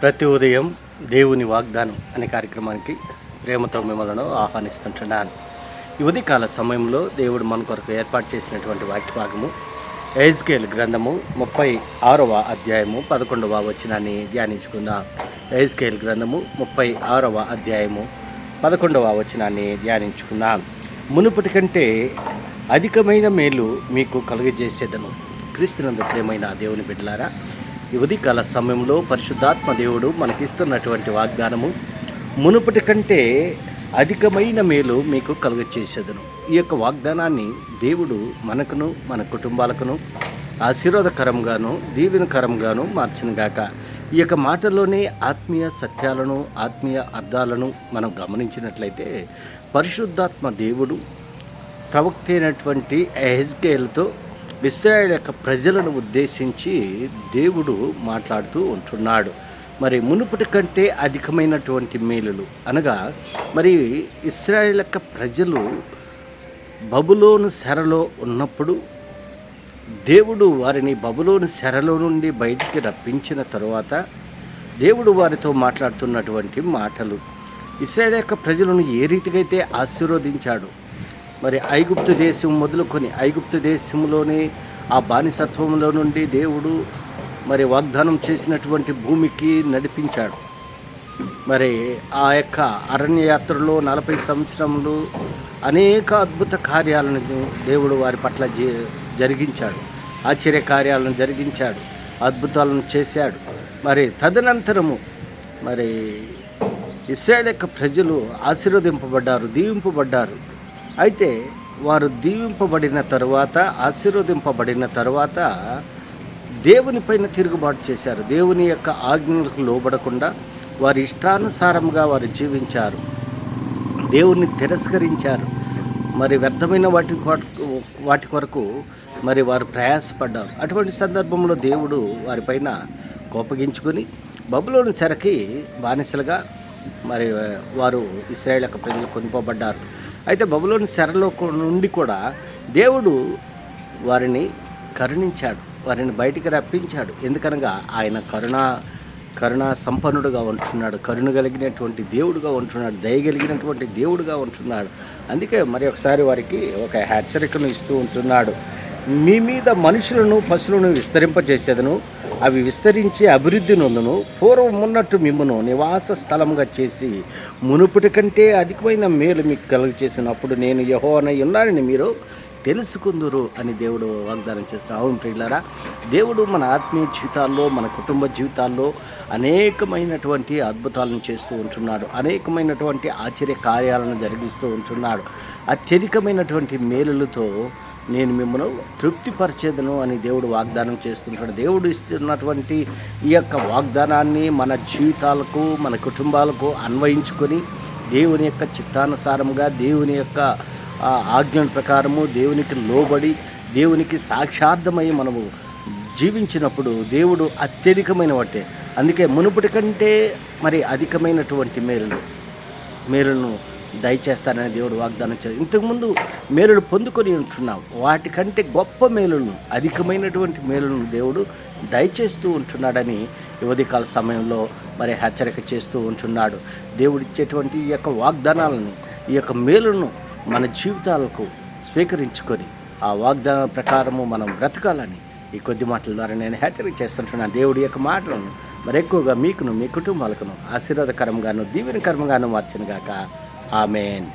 ప్రతి ఉదయం దేవుని వాగ్దానం అనే కార్యక్రమానికి ప్రేమతో మిమ్మల్ని ఆహ్వానిస్తుంటున్నాను. ఈ ఉదయకాల సమయంలో దేవుడు మన కొరకు ఏర్పాటు చేసినటువంటి వాక్య భాగము ఎహెజ్కేలు గ్రంథము 36వ అధ్యాయము 11వ వచనాన్ని ధ్యానించుకుందాం. ఎహెజ్కేలు గ్రంథము 36వ అధ్యాయము 11వ వచనాన్ని ధ్యానించుకుందాం. మునుపటి కంటే అధికమైన మేలు మీకు కలుగజేసేదను. క్రీస్తునందు ప్రియమైన దేవుని బిడ్డలారా, ఈ ఉదయకాల సమయంలో పరిశుద్ధాత్మ దేవుడు మనకిస్తున్నటువంటి వాగ్దానము, మునుపటి కంటే అధికమైన మేలు మీకు కలుగచేసేదను. ఈ యొక్క వాగ్దానాన్ని దేవుడు మనకును మన కుటుంబాలకును ఆశీర్వాదకరంగాను దీవెనకరంగాను మార్చినగాక. ఈ యొక్క మాటలోనే ఆత్మీయ సత్యాలను ఆత్మీయ అర్థాలను మనం గమనించినట్లయితే, పరిశుద్ధాత్మ దేవుడు ప్రవక్త అయినటువంటి ఎహెజ్కేలుతో ఇశ్రాయేలు యొక్క ప్రజలను ఉద్దేశించి దేవుడు మాట్లాడుతూ ఉంటున్నాడు. మరి మునుపటి కంటే అధికమైనటువంటి మేలులు అనగా, మరి ఇశ్రాయేలు యొక్క ప్రజలు బబులోను చెరలో ఉన్నప్పుడు దేవుడు వారిని బబులోను చెరలో నుండి బయటికి రప్పించిన తరువాత దేవుడు వారితో మాట్లాడుతున్నటువంటి మాటలు, ఇశ్రాయేలు యొక్క ప్రజలను ఏ రీతిగా అయితే ఆశీర్వదించాడు, మరి ఐగుప్తు దేశం మొదలుకొని ఐగుప్తు దేశంలోనే ఆ బానిసత్వంలో నుండి దేవుడు మరి వాగ్దానం చేసినటువంటి భూమికి నడిపించాడు. మరి ఆ యొక్క అరణ్యయాత్రలో 40 సంవత్సరములు అనేక అద్భుత కార్యాలను దేవుడు వారి పట్ల జరిగించాడు. ఆశ్చర్య కార్యాలను జరిగించాడు, అద్భుతాలను చేశాడు. మరి తదనంతరము మరి ఇశ్రాయేలు యొక్క ప్రజలు ఆశీర్వదింపబడ్డారు, దీవింపబడ్డారు. అయితే వారు దీవింపబడిన తరువాత, ఆశీర్వదింపబడిన తరువాత దేవునిపైన తిరుగుబాటు చేశారు. దేవుని యొక్క ఆజ్ఞలకు లోబడకుండా వారి ఇష్టానుసారంగా వారు జీవించారు, దేవుణ్ణి తిరస్కరించారు. మరి వ్యర్థమైన వాటి కొరకు మరి వారు ప్రయాసపడ్డారు. అటువంటి సందర్భంలో దేవుడు వారిపైన కోపగించుకొని బబులోను చెరకి బానిసలుగా మరి వారు ఇశ్రాయేలు యొక్క ప్రజలు కొనిపోబడ్డారు. అయితే బబులోను చెరలో నుండి కూడా దేవుడు వారిని కరుణించాడు, వారిని బయటికి రప్పించాడు. ఎందుకనగా ఆయన కరుణా సంపన్నుడుగా ఉంటున్నాడు, కరుణ కలిగినటువంటి దేవుడుగా ఉంటున్నాడు, దయగలిగినటువంటి దేవుడుగా ఉంటున్నాడు. అందుకే మరి ఒకసారి వారికి ఒక హెచ్చరికను ఇస్తూ ఉంటున్నాడు. మీ మీద మనుషులను పశువులను విస్తరింపజేసేదను, అవి విస్తరించి అభివృద్ధి నొందును. పూర్వం ఉన్నట్టు మిమ్మను నివాస స్థలంగా చేసి మునుపటి కంటే అధికమైన మేలు మీకు కలుగ చేసినప్పుడు నేను యెహోవానై ఉన్నానని మీరు తెలుసుకుందురు అని దేవుడు వాగ్దానం చేస్తారు. అవును ప్రియులారా, దేవుడు మన ఆత్మీయ జీవితాల్లో, మన కుటుంబ జీవితాల్లో అనేకమైనటువంటి అద్భుతాలను చేస్తూ ఉంటున్నాడు, అనేకమైనటువంటి ఆశ్చర్య కార్యాలను జరిగిస్తూ ఉంటున్నాడు. అత్యధికమైనటువంటి మేలులతో నేను మిమ్మల్ని తృప్తిపరిచేదను అని దేవుడు వాగ్దానం చేస్తుంటాడు. దేవుడు ఇస్తున్నటువంటి ఈ యొక్క వాగ్దానాన్ని మన జీవితాలకు, మన కుటుంబాలకు అన్వయించుకొని దేవుని యొక్క చిత్తానుసారంగా, దేవుని యొక్క ఆజ్ఞల ప్రకారము, దేవునికి లోబడి, దేవునికి సాక్షార్థమై మనము జీవించినప్పుడు దేవుడు అత్యధికమైన వాటే. అందుకే మునుపటి కంటే మరి అధికమైనటువంటి మేలును దయచేస్తానని దేవుడు వాగ్దానం చేస్తాడు. ఇంతకుముందు మేలులు పొందుకొని ఉంటున్నాం, వాటికంటే గొప్ప మేలులను, అధికమైనటువంటి మేలులను దేవుడు దయచేస్తూ ఉంటున్నాడని ఈ ఉదయకాల సమయంలో మరి హెచ్చరిక చేస్తూ ఉంటున్నాడు. దేవుడు ఇచ్చేటువంటి ఈ యొక్క వాగ్దానాలను, ఈ యొక్క మేలును మన జీవితాలకు స్వీకరించుకొని ఆ వాగ్దానం ప్రకారము మనం బ్రతకాలని ఈ కొద్ది మాటల ద్వారా నేను హెచ్చరిక చేస్తుంటున్నాను. దేవుడి యొక్క మాటలను మరి ఎక్కువగా మీకును మీ కుటుంబాలకును ఆశీర్వాదకరంగాను దీవెనకరంగాను మార్చినగాక. ఆమేన్.